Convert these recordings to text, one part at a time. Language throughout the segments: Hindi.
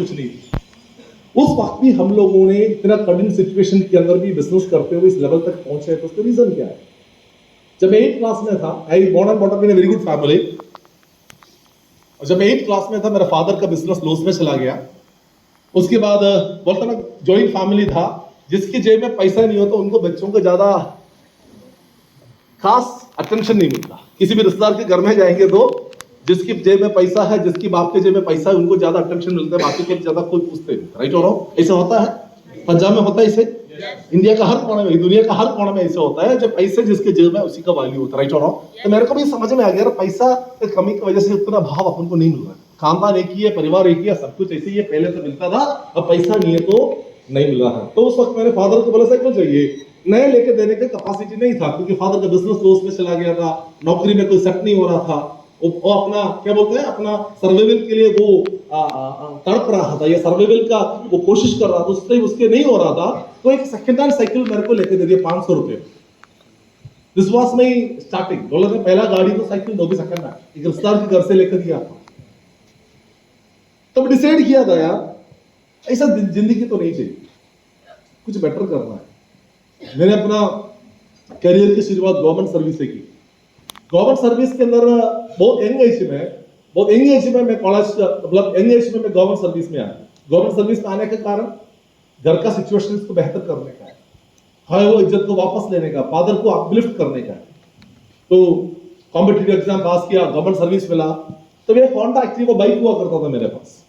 कुछ नहीं थी। उस वक्त भी हम लोगों ने इतना कठिन सिचुएशन के अंदर भी बिजनेस करते हुए इस लेवल तक पहुंचे, तो उसका रीजन क्या है? जब मैं 8th क्लास में था, I born and brought up in a very good family, और जब मैं 8th क्लास में था मेरा फादर का बिजनेस लॉस में चला गया। उसके बाद बोलता ना जॉइंट फैमिली था, जिसकी जेब में पैसा नहीं होता उनको बच्चों को ज्यादा खास अटेंशन नहीं मिलता। किसी भी रिश्तेदार के घर में जाएंगे तो जिसकी जेब में पैसा है, जिसकी बाप के जेब में पैसा है, उनको ज्यादा अटेंशन मिलता है, बाकी के ज्यादा कोई पूछते नहीं। राइट और रॉन्ग? ऐसा होता है, पंजाब में होता है इसे, इंडिया का हर कोने में, दुनिया का हर कोने में ऐसा होता है। जब पैसे जिसके जेब में उसी का वैल्यू होता है। राइट और रॉन्ग? तो मेरे को भी समझ में आ गया, पैसा की कमी की वजह से उतना भाव अपन को नहीं मिल रहा है। खानदान एक ही है, परिवार एक ही है, सब कुछ ऐसे ही है, पहले तो मिलता था, अब पैसा नहीं है तो नहीं मिल रहा है। तो उस वक्त मेरे फादर को बोला साइकिल चाहिए, नए लेके देने की कैपेसिटी नहीं था, क्योंकि फादर का बिजनेस लॉस में चला गया था, नौकरी में कोई सेट नहीं हो रहा था, वो अपना क्या बोलते हैं, अपना सर्वाइवल के लिए वो तड़प रहा था, या सर्वाइवल का वो कोशिश कर रहा था, उससे उसके नहीं हो रहा था। तो एक सेकंड हैंड साइकिल मेरे को लेके दे दिया 500 रुपए। This was my starting. बोला था पहला गाड़ी तो साइकिल दो भी सेकंड हैंड, एक रिश्तेदार के घर से लेकर दिया था। तब डिसाइड किया था यार ऐसा जिंदगी तो नहीं चाहिए, कुछ बेटर करना है। मैंने अपना करियर की शुरुआत गवर्नमेंट सर्विस से की। गवर्नमेंट सर्विस के अंदर बहुत यंग एज में मैं कॉलेज, मतलब यंग एज में मैं गवर्नमेंट सर्विस में आया। गवर्नमेंट सर्विस में आने के कारण घर का सिचुएशन को बेहतर करने का है, वो इज्जत को वापस लेने का, फादर को अपलिफ्ट करने का है। तो कॉम्पिटिटिव एग्जाम पास किया, गवर्नमेंट सर्विस मिला। तो ये होंडा एक्टिवा बाइक हुआ करता था मेरे पास।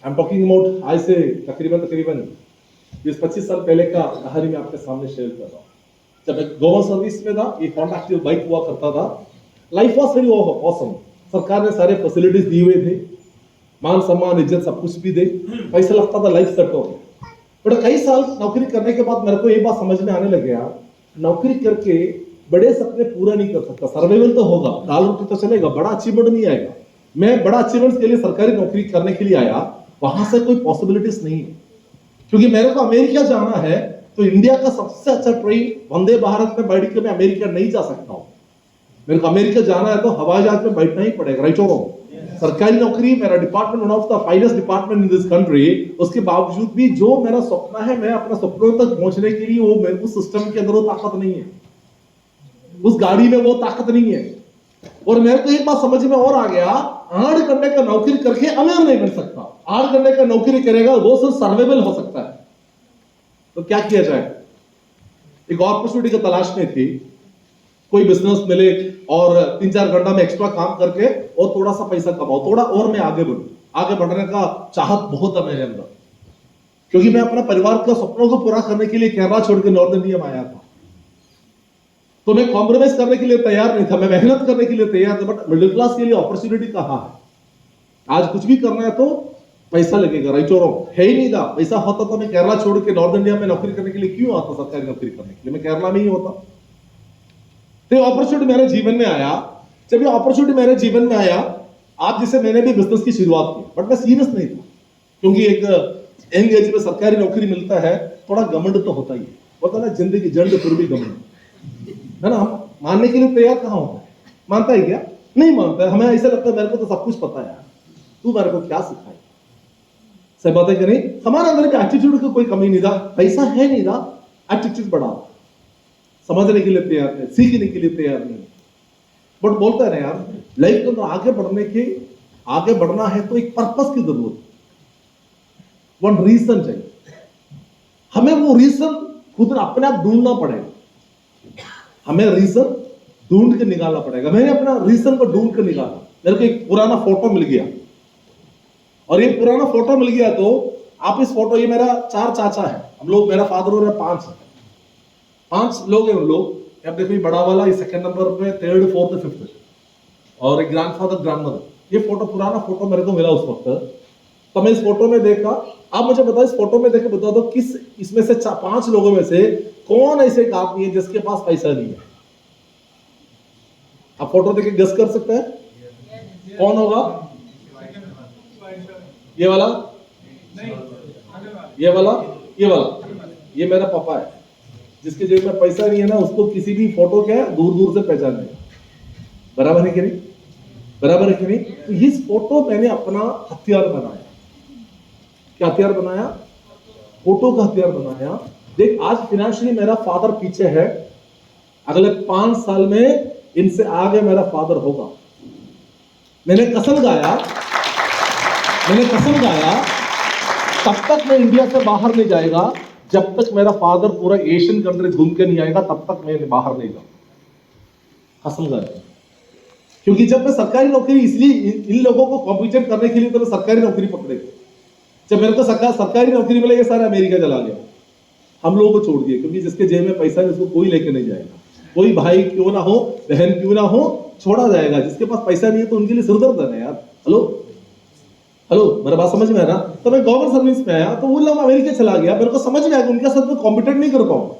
आई एम टॉकिंग अबाउट आज से तकरीबन 20-25 साल पहले का कहानी मैं आपके सामने शेयर कर रहा हूँ। जब मैं गवर्नमेंट सर्विस में था, ये होंडा एक्टिवा बाइक हुआ करता था। Life was very awesome. सरकार ने सारे फैसिलिटीज दिए हुए थे, मान सम्मान इज्जत सब कुछ भी दे, पैसा लगता था, लाइफ सेट हो गया। बट कई साल नौकरी करने के बाद मेरे को ये बात समझ में आने लग गया, नौकरी करके बड़े सपने पूरा नहीं कर सकता। सर्वाइवल तो होगा, दाल रोटी तो चलेगा, बड़ा अचीवमेंट नहीं आएगा। मैं बड़ा अचीवमेंट के लिए सरकारी नौकरी करने के लिए आया, वहां से कोई पॉसिबिलिटीज नहीं है। क्योंकि मेरे को अमेरिका जाना है, तो इंडिया का सबसे अच्छा ट्रेन वंदे भारत में बैठ के मैं अमेरिका नहीं जा सकता हूं। मेरे को अमेरिका जाना है तो हवाई जहाज में बैठना ही पड़ेगा। राइट और रॉन्ग? सरकारी नौकरी, मेरा department one of the finest department in this country, उसके बावजूद भी जो मेरा सपना है, मैं अपने सपनों तक पहुंचने के लिए वो मेरे को सिस्टम के अंदर वो ताकत नहीं है, उस गाड़ी में वो ताकत नहीं है। और मेरे को एक बात समझ में और आ गया, 8 घंटे का नौकरी करके अमीर नहीं बन सकता। 8 घंटे का नौकरी करेगा वो सिर्फ सर्वाइवल हो सकता है। तो क्या किया जाए? एक अपॉर्चुनिटी की तलाश में थी, कोई बिजनेस मिले और 3-4 घंटा में एक्स्ट्रा काम करके और थोड़ा सा पैसा कमाओ, थोड़ा और मैं आगे बढ़ूं। आगे बढ़ने का चाहत बहुत है मेरे अंदर, क्योंकि मैं अपना परिवार का सपनों को पूरा करने के लिए केरला छोड़ के नॉर्थ इंडिया में आया था। तो मैं कॉम्प्रोमाइज करने के लिए तैयार नहीं था, मैं मेहनत करने के लिए तैयार था। बट मिडिल क्लास के लिए अपॉर्चुनिटी कहां है? आज कुछ भी करना है तो पैसा लगेगा। राइट और रॉन्ग? है ही नहीं था। पैसा होता तो मैं केरला छोड़ के नॉर्थ इंडिया में नौकरी करने के लिए क्यों आता? सरकारी नौकरी करने के लिए मैं केरला में ही होता। तो अपॉर्चुनिटी मेरे जीवन में आया। जब ये अपॉर्चुनिटी मेरे जीवन में आया, आप जिसे मैंने भी बिजनेस की शुरुआत की, बट मैं सीरियस नहीं था, क्योंकि एक यंग एज में सरकारी नौकरी मिलता है, थोड़ा घमंड तो होता ही है। होता ना, जिंदगी जंड फिर भी घमंड है ना। हम मानने के लिए तैयार कहां होता है? मानता है क्या? नहीं मानता है। हमें ऐसा लगता है मेरे को तो सब कुछ पता है यार, तू मेरे को क्या सिखाए। सही बात है कि नहीं? हमारे अंदर के एटीट्यूड की कोई कमी नहीं था, पैसा है नहीं था, एटीट्यूड बढ़ा, समझने के लिए तैयार है, सीखने के लिए तैयार नहीं। बट बोलता है ना यार, लाइफ के अंदर आगे बढ़ना है तो एक पर्पस की जरूरत है, वन रीजन चाहिए। हमें वो रीजन खुद अपने आप ढूंढना पड़ेगा, हमें रीजन ढूंढ के निकालना पड़ेगा। मैंने अपना रीजन को ढूंढ के निकाला। मेरे को एक पुराना फोटो मिल गया, और ये पुराना फोटो मिल गया तो आप इस फोटो, ये मेरा 4 चाचा है हम लोग, मेरा फादर और 5 लोग हैं हम लोग। अब देखो, बड़ा वाला ये सेकंड नंबर पे, 3rd 4th 5th, और एक ग्रैंडफादर ग्रैंडमदर। ये फोटो पुराना फोटो मेरे को मिला उस वक्त। तो मैं इस फोटो में देखा, आप मुझे बताओ, इस फोटो में देख के बता दो, किस इसमें से 5 लोगों में से कौन ऐसे एक आदमी है जिसके पास पैसा नहीं है? आप फोटो देख के गेस कर सकते हैं कौन होगा? ये वाला, ये वाला, ये वाला, ये मेरा पापा है। जिसके जेब में पैसा नहीं है ना, उसको किसी भी फोटो क्या दूर दूर से पहचान नहीं। बराबर है कि नहीं? बराबर है कि नहीं? तो इस फोटो मैंने अपना हथियार बनाया। क्या हथियार बनाया? फोटो का हथियार बनाया। देख आज फाइनेंशियली मेरा फादर पीछे है, अगले 5 साल में इनसे आगे मेरा फादर होगा। मैंने कसम गाया तब तक मैं इंडिया से बाहर नहीं जाएगा जब तक मेरा फादर पूरा एशियन कंट्री घूम के नहीं आएगा, तब तक मैं बाहर नहीं जाऊंगा। कसम गाया। क्योंकि जब मैं सरकारी नौकरी, इसलिए इन लोगों को कॉम्पिटिट करने के लिए तो मैं सरकारी नौकरी पकड़े। जब मेरे को सरकारी नौकरी मिले, ये सारा अमेरिका चला गया, हम लोगों को छोड़ दिए। क्योंकि जिसके जेब में पैसा है उसको कोई लेके नहीं जाएगा, कोई भाई क्यों ना हो, बहन क्यों ना हो, छोड़ा जाएगा। जिसके पास पैसा नहीं है तो उनके लिए सिरदर्द है यार। हेलो मेरा बात समझ में आ रहा? तो मैं गवर्नमेंट सर्विस में आया तो वो लोग अमेरिका चला गया, मेरे को समझ में आया उनके साथ में कॉम्पिटेट नहीं कर पाऊंगा।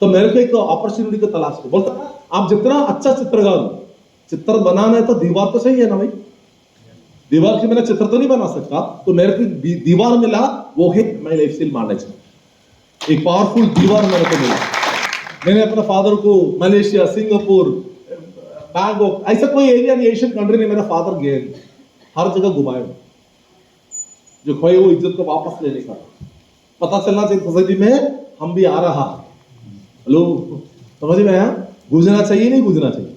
तो मेरे को एक अपॉर्चुनिटी की तलाश है। बोलता आप जितना अच्छा चित्रकार, चित्र बनाना है तो दीवार तो चाहिए ना भाई। दीवार की मैंने चित्र तो नहीं बना सकता, तो मेरे को दीवार मिला, वो है माय लाइफस्टाइल मैनेजमेंट। एक पावरफुल दीवार मेरे को मिला। मैंने अपने फादर को मलेशिया, सिंगापुर, बैंकॉक, ऐसा कोई एरिया नहीं एशियन कंट्री नहीं मेरा फादर गए, हर जगह घुमाए। जो खोए वो इज्जत को वापस लेने का पता चलना चाहिए सोसाइटी में हम भी आ रहा। हेलो समझ में आया? गूंजना चाहिए नहीं गूंजना चाहिए।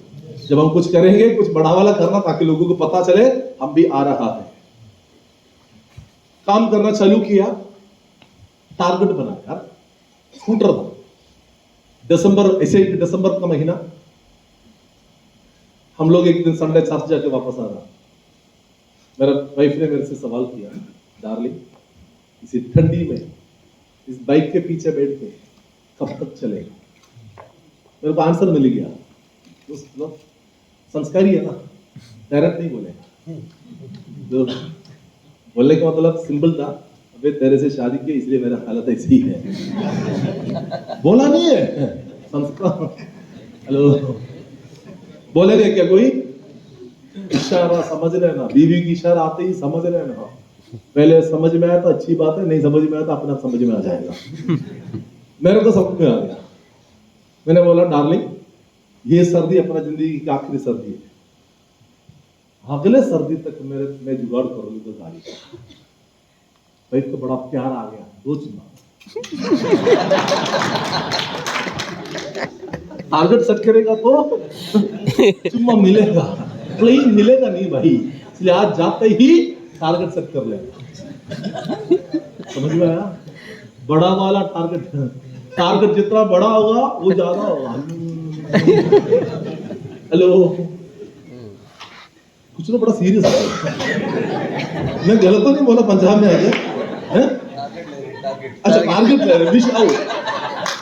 जब हम कुछ करेंगे कुछ बड़ा वाला करना, ताकि लोगों को पता चले हम भी आ रहा है। काम करना चालू किया, टारगेट बनाया। स्कूटर था, दिसंबर, ऐसे दिसंबर का महीना, हम लोग एक दिन संडे चर्च जाके वापस आ रहा। मेरा वाइफ ने मेरे से सवाल किया, डार्लिंग इसी ठंडी में इस बाइक के पीछे बैठ के कब तक चलेगा? मेरे को आंसर मिल गया। मतलब संस्कारी है ना, डायरेक्ट नहीं बोले। तो बोलने का मतलब सिंपल था, अबे तेरे से शादी की इसलिए मेरा हालत ऐसी है। बोला नहीं है संस्कार। हेलो बोलेगा क्या कोई? इशारा समझ लेना, बीवी की इशारा आते ही समझ लेना। पहले समझ में आया तो अच्छी बात है, नहीं समझ में आया तो अपना समझ में आ जाएगा। मेरे को समझ में आ गया। मैंने बोला डार्लिंग ये सर्दी अपना जिंदगी की आखिरी सर्दी है, अगले सर्दी तक मैं जुगाड़ कर लूंगा गाड़ी का। वाइफ को बड़ा प्यार आ गया, 2 चुम्मा। टारगेट सेट करेगा तो चुम्मा मिलेगा, प्लेन मिलेगा नहीं भाई। इसलिए आज जाते ही टारगेट सेट कर लेगा। समझ में आया? बड़ा वाला टारगेट जितना बड़ा होगा वो ज्यादा होगा। हेलो कुछ तो बड़ा सीरियस है। मैं गलत तो नहीं बोला? पंजाब में आ गया। अच्छा टारगेट ले रहे,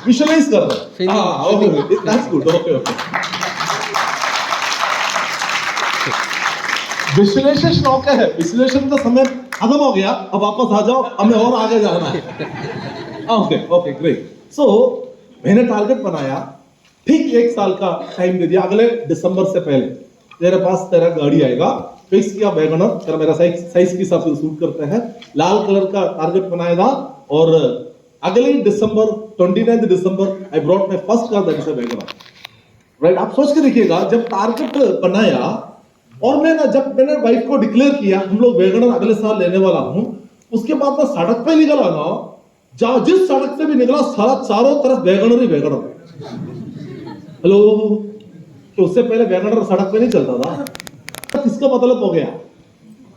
विजुअलाइज कर रहे। हाँ ओके, दैट्स गुड। ओके विश्लेषण ओके है, विश्लेषण का समय खत्म हो गया, अब वापस आ जाओ, हमें और आगे जाना है। Okay great. सो मैंने टारगेट बनाया, ठीक 1 साल का टाइम दे दिया। अगले दिसंबर से पहले तेरे पास तेरा गाड़ी आएगा, फिक्स किया वैगनर, तेरा मेरा साइज के हिसाब से सूट करता है, लाल कलर का टारगेट बनाएगा। और अगले दिसंबर 29 December I brought my first car, that is a WagonR. Right, आप सोच के देखिएगा, जब टारगेट बनाया और जब मैंने वाइफ को डिक्लेयर किया हम लोग वैगनर अगले साल लेने वाला हूं, उसके बाद मैं सड़क पे निकला ना, जिस सड़क से भी निकला सारा चारों तरफ वैगनर ही वैगनर। हेलो, तो उससे पहले वैगनर सड़क पे नहीं चलता था। किसका मतलब हो गया?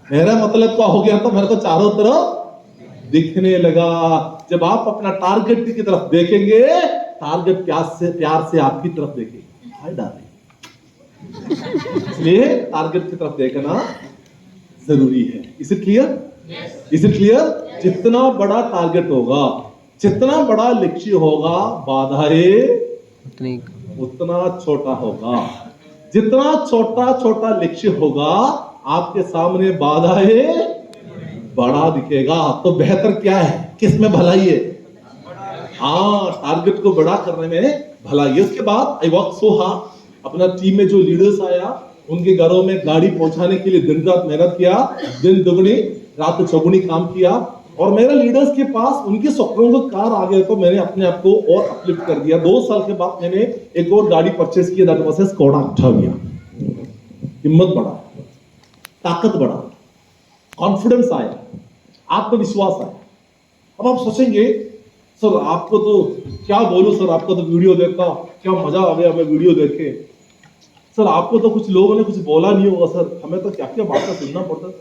मेरा मतलब क्या हो गया? तो मेरे को चारों तरफ दिखने लगा। जब आप अपना टारगेट की तरफ देखेंगे, टारगेट प्यार से आपकी तरफ देखेंगे। हाय डार्लिंग, इसलिए टारगेट की तरफ देखना जरूरी है। Is it clear? Is it clear? जितना बड़ा टारगेट होगा, जितना बड़ा लक्ष्य होगा, बाधाएं उतना छोटा होगा। जितना छोटा लक्ष्य होगा, आपके सामने बाधाएं बड़ा दिखेगा। तो बेहतर क्या है? किसमें भलाई है? हाँ, टारगेट को बड़ा करने में भलाई है। उसके बाद आई वर्क सो हार्ड। अपना टीम में जो लीडर्स आया, उनके घरों में गाड़ी पहुंचाने के लिए दिन रात मेहनत किया, दिन दुगनी रात चौगुनी काम किया। और मेरे लीडर्स के पास उनके सपनों को कार आ गए, तो मैंने अपने आप को और अपलिफ्ट कर दिया। 2 साल के बाद मैंने एक और गाड़ी परचेस किया, दैट वाज स्कोडा ओक्टाविया। हिम्मत बढ़ा, ताकत बढ़ा, कॉन्फिडेंस आया। आत्मविश्वास आया। अब आप सोचेंगे सर आपको तो क्या बोलूं सर, आपको तो वीडियो देखा क्या मजा आ गया हमें वीडियो देख के। सर आपको तो कुछ लोगों ने कुछ बोला नहीं होगा सर, हमें तो क्या क्या बातें सुनना पड़ता है।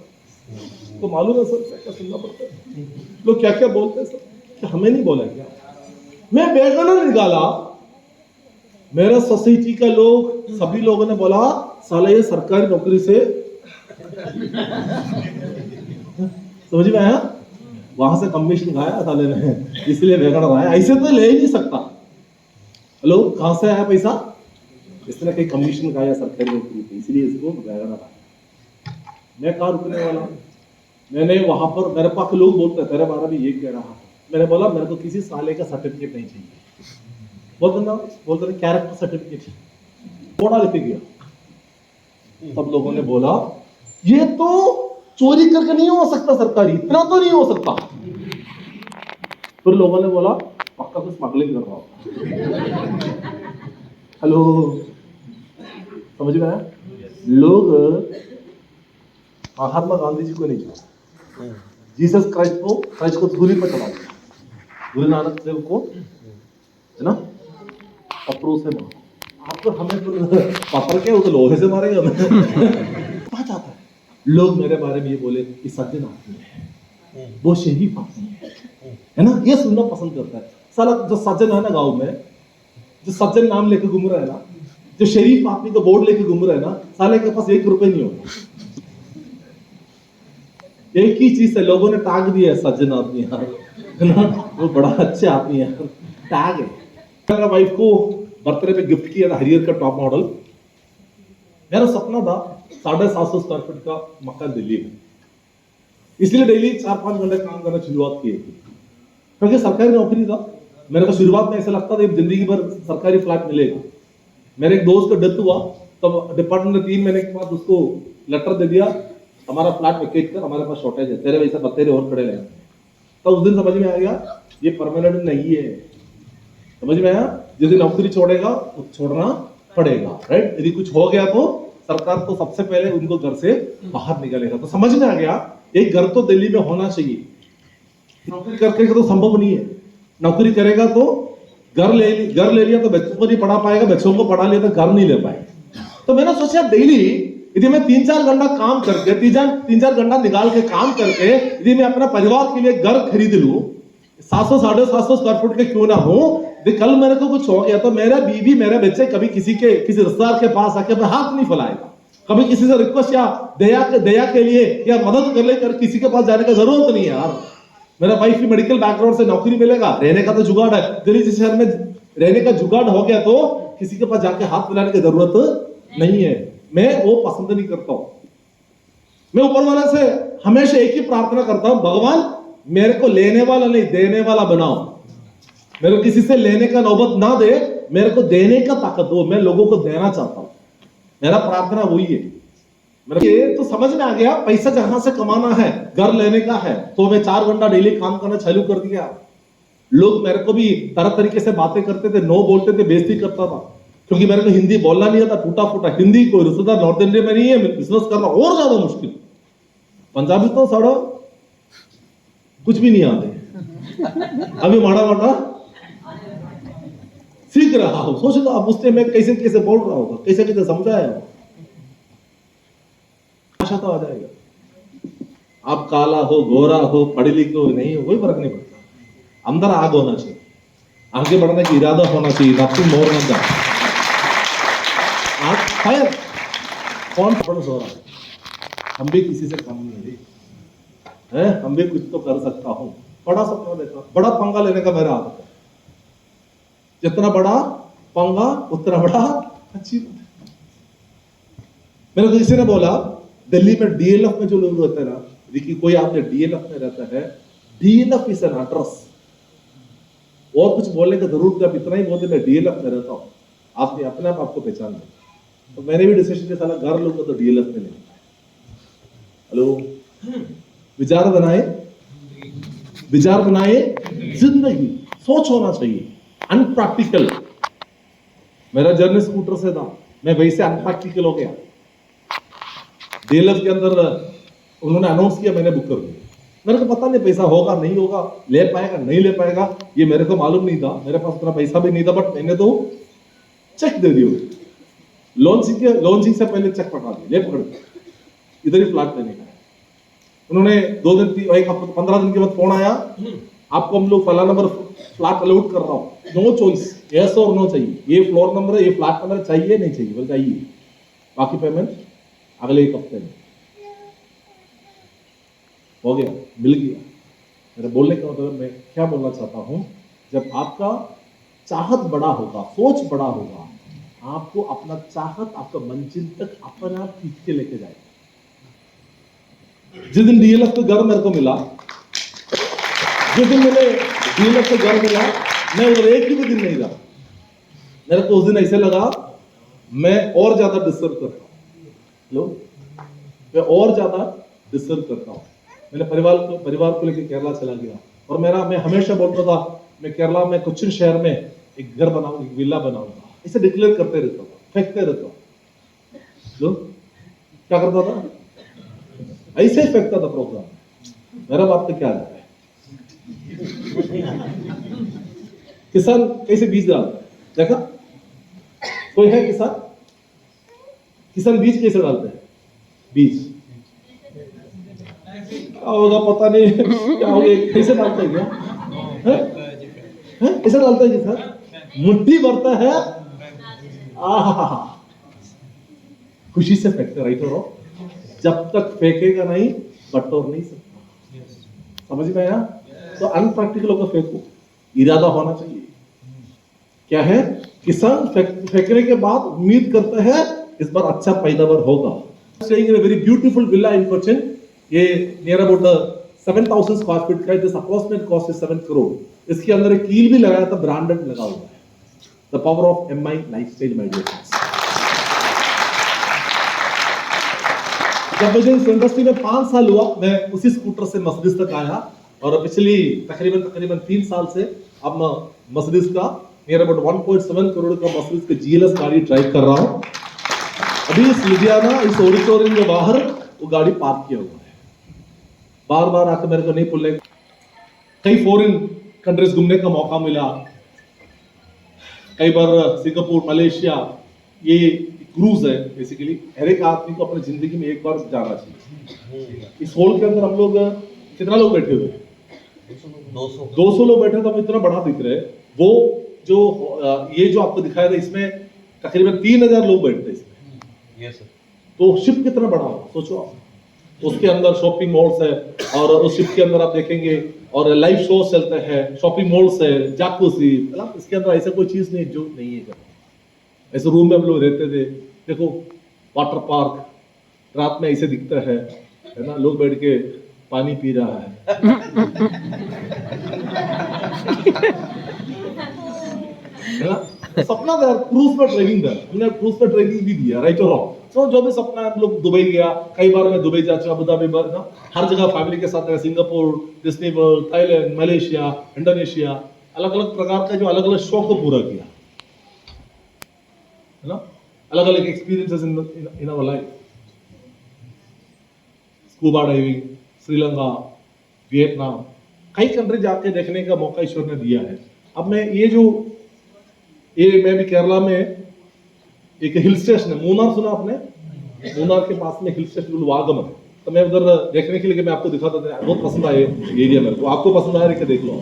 तो मालूम है सर क्या क्या सुनना पड़ता है, लोग क्या क्या बोलते हैं सर, कि हमें नहीं बोला क्या। मैं बेगाना निकाला, मेरा सोसाइटी का लोग सभी लोगों ने बोला साला ये सरकारी नौकरी से समझ में आया, वहां से कमीशन खाया साले ने, इसलिए बेगाना रहा है, ऐसे तो ले ही नहीं सकता। हेलो कहां से आया पैसा, इसने कहीं कमीशन खाया सरकारी नौकरी पे, इसलिए इसको बेगाना रहा। मैं कहाँ रुकने वाला, मैंने वहां पर मेरे पास लोग बोलते तेरे बारे में ये कह रहा, मैंने बोला मेरे को किसी साले का सर्टिफिकेट नहीं चाहिए, बोलते कैरेक्टर सर्टिफिकेट थोड़ा लिख गया। सब लोगों ने बोला ये तो चोरी करके नहीं हो सकता सरकारी, इतना तो नहीं हो सकता। फिर लोगों ने बोला पक्का तो स्मगलिंग कर रहा होगा। हेलो समझ में आया, लोग महात्मा गांधी जी को नहीं जानते, जीसस क्राइस्ट को धूली पर चढ़ा दिया, गुरु नानक देव को है ना पत्थरों से मारा। आपको हमें तो पत्थर क्या, वो तो लोहे से मारेंगे हमें। कहा जाता है लोग मेरे बारे में ये बोले कि सज्जन आदमी है, वो शरीफ आदमी है ना, ये सुनना पसंद करता है। साला जो सज्जन है ना गांव में, जो सज्जन नाम लेके घूम रहा है ना, जो शरीफ आदमी का बोर्ड लेके घूम रहा है ना, साले के पास 1 रुपए नहीं होगा। एक ही चीज है, लोगों ने टैग दिया है सज्जन आदमी यार, है ना, वो बड़ा अच्छे आदमी है, टैग है। मेरा वाइफ को बर्थडे पे गिफ्ट किया था हरियर का टॉप मॉडल। मेरा सपना था 750 स्क्वायर फीट का मकान दिल्ली में, इसलिए डेली 4-5 घंटे काम करना शुरुआत की थी, क्योंकि सरकारी नौकरी था। मेरे को शुरुआत में ऐसा लगता था जिंदगी भर सरकारी फ्लैट मिलेगा। मेरे एक दोस्त का डेथ हुआ, तब डिपार्टमेंट ने 3 महीने के बाद उसको लेटर दे दिया हमारा फ्लैट वेकेट कर, हमारे पास शॉर्टेज है, तेरे वैसा बतेरे और खड़े रहे। तो उस दिन समझ में आ गया ये परमानेंट नहीं है, समझ में आया, जिस दिन नौकरी छोड़ेगा वो छोड़ना पड़ेगा, राइट। यदि कुछ हो गया तो सरकार तो सबसे पहले उनको घर से बाहर निकालेगा। तो समझ में आ गया एक घर तो दिल्ली में होना चाहिए। नौकरी करके तो संभव नहीं है, नौकरी करेगा तो घर ले लिया तो बच्चों को नहीं पढ़ा पाएगा, बच्चों को पढ़ा लिया तो घर नहीं ले पाएगा। तो मैंने सोचा डेली यदि मैं 3-4 घंटा काम करके 3-4 घंटा निकाल के काम करके यदि मैं अपना परिवार के लिए घर खरीद लूं, 700-750 स्क्वायर फुट के क्यों ना हो, कल मेरे को कुछ हो गया तो मेरा बीवी मेरे बच्चे कभी किसी रिश्तेदार के पास आके अपना हाथ नहीं फैलाएगा, कभी किसी से रिक्वेस्ट या दया के लिए या मदद कर लेकर किसी के पास जाने का जरूरत नहीं है यार। मेरा वाइफ भी मेडिकल बैकग्राउंड से नौकरी मिलेगा, रहने का तो जुगाड़ है, दिल्ली जैसे शहर में रहने का जुगाड़ हो गया तो किसी के पास जाके हाथ फैलाने की जरूरत नहीं है। मैं वो पसंद नहीं करता हूं। मैं ऊपर वाले से हमेशा एक ही प्रार्थना करता हूं, भगवान मेरे को लेने वाला नहीं देने वाला बनाओ, मेरे को किसी से लेने का नौबत ना दे, मेरे को देने का ताकत दो, मैं लोगों को देना चाहता हूं। मेरा प्रार्थना वही है। ये तो समझ में आ गया पैसा जहां से कमाना है, घर लेने का है, तो मैं 4 घंटा डेली काम करना चालू कर दिया। लोग मेरे को भी तरह तरीके से बातें करते थे, नो बोलते थे, बेइज्जती करता था, क्योंकि मेरे को हिंदी बोलना नहीं आता, टूटा फूटा हिंदी। कोई रिश्तेदार नॉर्थ इंडिया में नहीं है, बिजनेस करना और ज्यादा मुश्किल। पंजाबी तो साड़ा कुछ भी नहीं आते, अभी माड़ा माड़ा सीख रहा हूं। सोच लो आप उससे मैं कैसे कैसे बोल रहा होगा, कैसे कैसे समझाया होगा, भाषा तो आ जाएगा। आप काला हो गोरा हो पढ़े लिखे हो नहीं हो कोई फर्क नहीं पड़ता, अंदर आग होना चाहिए, आगे बढ़ने की इरादा होना चाहिए, नथिंग मोर देन दैट। आज फायर कॉन्फिडेंस हो रहा है, हम भी किसी से कम नहीं है, हम भी कुछ तो कर सकता हूं। बड़ा सपना देखा, बड़ा पंगा लेने का मेरा आदत है, जितना बड़ा पंगा उतना बड़ा अच्छी बात है। मेरे को किसी ने बोला दिल्ली में डीएलएफ में जो लोग रहते हैं ना, देखिए कोई आपने डीएलएफ में रहता है, डीएलएफ इज एन एड्रेस, और कुछ बोलने की जरूरत नहीं, आप इतना ही बोलते मैं डीएलएफ में रहता हूं, आपने अपने आप आपको पहचान लिया। तो मैंने भी डिसीजन किया साला घर लूंगा तो डीएलएफ में नहीं। हेलो विचार बनाए जिंदगी, सोच होना चाहिए, अनप्रैक्टिकल। मेरा जर्नी स्कूटर से था, मैं वैसे अनप्रैक्टिकल हो गया। डीएलएफ के अंदर उन्होंने अनाउंस किया, मैंने बुक कर दिया, मेरे को पता नहीं पैसा होगा नहीं होगा, ले पाएगा नहीं ले पाएगा, ये मेरे को मालूम नहीं था, मेरे पास उतना पैसा भी नहीं था, बट मैंने तो चेक दे दिया। लॉन्चिंग से पहले चेक पकड़ा दिया, ले पकड़ इधर ही फ्लैट लेने का। उन्होंने 2 दिन 15 दिन के बाद फोन आया, आपको हम लोग फला नंबर फ्लैट अलॉट कर रहा हूँ, नो चॉइस, यस और नो चाहिए, ये फ्लोर नंबर है, ये फ्लैट नंबर चाहिए नहीं चाहिए, बोल चाहिए, बाकी पेमेंट अगले 1 हफ्ते में। हो गया, मिल गया। मेरे बोलने का मतलब मैं क्या बोलना चाहता हूं, जब आपका चाहत बड़ा होगा, सोच बड़ा होगा, आपको अपना चाहत आपका मंजिल तक अपने आप खींच के लेके जाएगा। जिस दिन डीएलएफ का घर मेरे को मिला, जिस दिन मेरे डीएलएफ का घर मिला, मैं उधर एक ही भी दिन नहीं रहा। मेरे को उस दिन ऐसे लगा मैं और ज्यादा डिस्टर्ब करता हूं, मैं और ज्यादा डिस्टर्ब करता हूं। मैंने परिवार को लेकर केरला चला गया, और मैं हमेशा बोलता था मैं केरला में कोच्चिन शहर में एक घर बनाऊंगा, एक विला बनाऊंगा, इसे डिक्लेयर करते रहता था, फेंकते रहता था। जो क्या करता था, ऐसे फेंकता था प्रोग्राम। मेरा बात तो क्या है, किसान कैसे बीज डालता है, देखा कोई है किसान बीज कैसे डालते हैं, बीज क्या होगा पता नहीं, क्या होगा, कैसे डालते हैं, क्या कैसे डालते हैं सर, मुट्ठी भरता है, खुशी से फेंकते, राइट और जब तक फेंकेगा नहीं बटोर नहीं सकता, समझ में आया। तो अनप्रैक्टिकल होकर फेंको, इरादा होना चाहिए। क्या है, किसान फेंकने के बाद उम्मीद करता है इस बार अच्छा पैदावार होगा। Staying in a very beautiful villa in Cochin, ये नियर अबाउट 7,000 स्क्वायर फीट का, this approximate cost is 7 crore. इसके अंदर एक कील भी लगाया था, ब्रांडेड लगा हुआ है। The power of MI lifestyle, my dear friends. जब मुझे इस इंडस्ट्री में 5 साल हुआ, मैं उसी स्कूटर से मर्सिडीज तक आया, और पिछली तकरीबन 3 साल से अब मैं मर्सिडीज का नियर अबाउट 1.7 करोड़ का मर्सिडीज का जीएलएस गाड़ी ड्राइव कर रहा हूं। अभी इस लुधियाना, इस ऑडिटोरियम के बाहर वो गाड़ी पार्क किया हुआ है। बार बार आकर मेरे को नहीं भूलने, कई फॉरेन कंट्रीज घूमने का मौका मिला, कई बार सिंगापुर, मलेशिया, ये क्रूज है बेसिकली। हर एक आदमी को अपनी जिंदगी में एक बार जाना चाहिए। इस हॉल के अंदर हम लोग कितना लोग बैठे हुए, 200 लोग बैठे, तो हम इतना बड़ा दिख रहे हैं। वो जो ये जो आपको दिखाया था, इसमें तकरीबन 3000 लोग बैठते हैं इसमें। yes, तो शिप कितना बड़ा हो सोचो आप। उसके अंदर शॉपिंग मॉल्स है, और उस शिप के अंदर आप देखेंगे और लाइव शो चलते हैं, शॉपिंग मॉल्स है, जाकूसी, मतलब इसके अंदर ऐसा कोई चीज नहीं जो नहीं है। ऐसे रूम में हम लोग रहते थे, देखो वाटर पार्क रात में ऐसे दिखता है ना, लोग बैठ के पानी पी रहा है ना? सपना था क्रूज पर ट्रेनिंग था, हमने क्रूज पर ट्रेनिंग भी दिया, राइट और रॉन्ग। तो जो भी सपना, हम लोग दुबई गया, कई बार मैं दुबई जा चुका, अबू धाबी ना, हर जगह फैमिली के साथ, Singapore, Disney world, Thailand, Malaysia, Indonesia, अलग अलग प्रकार का जो अलग अलग शौक को पूरा किया है ना, अलग अलग experiences in our life. Scuba diving, Sri Lanka, Vietnam, कई कंट्री जाके देखने का मौका ईश्वर ने दिया है। अब मैं मैं भी केरला में एक हिल स्टेशन है, मूनार, सुना आपने? मूनार के पास में हिल स्टेशन वागमन, तो मैं उधर देखने के लिए मैं आपको दिखाता था, बहुत पसंद आया एरिया मेरे को। आपको पसंद आया क्या, देख लो।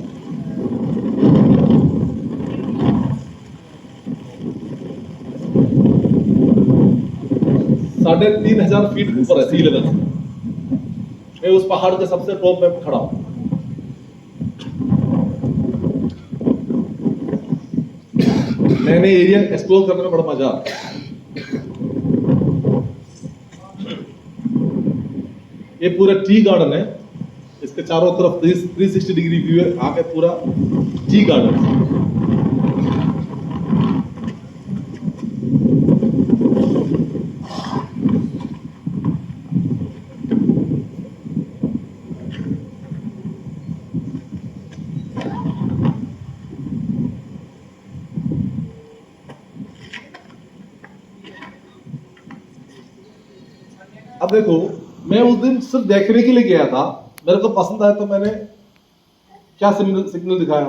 3,500 फीट ऊपर है सी लेवल से। मैं उस पहाड़ के सबसे टॉप में खड़ा हूं। मैंने एरिया एक्सप्लोर करने में बड़ा मजा आता है। ये पूरा टी गार्डन है, इसके चारों तरफ 360 डिग्री व्यू है, आके पूरा टी गार्डन। अब देखो, मैं उस दिन सिर्फ देखने के लिए गया था, मेरे को पसंद आया तो मैंने क्या सिग्नल दिखाया,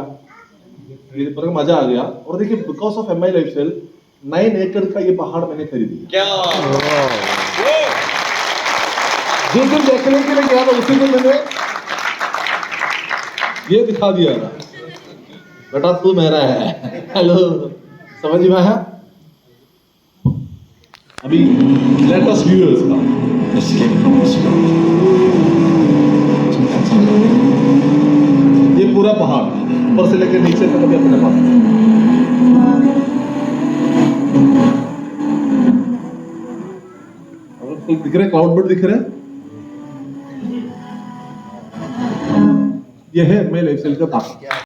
ये पर मजा आ गया। और देखिए बिकॉज ऑफ MI लाइफस्टाइल 9 एकड़ का ये पहाड़ मैंने खरीद लिया। जिस दिन देखने के लिए गया था उसी दिन मैंने ये दिखा दिया था, बेटा तू मेरा है। हेलो, समझ में आया? अभी लेटेस्ट व्यूअर्स का ये पूरा पहाड़ ऊपर से लेकर नीचे तक अभी अपने पास। दिख रहे क्लाउड बर्ड दिख रहे हैं, ये है MI लाइफस्टाइल का ताकत।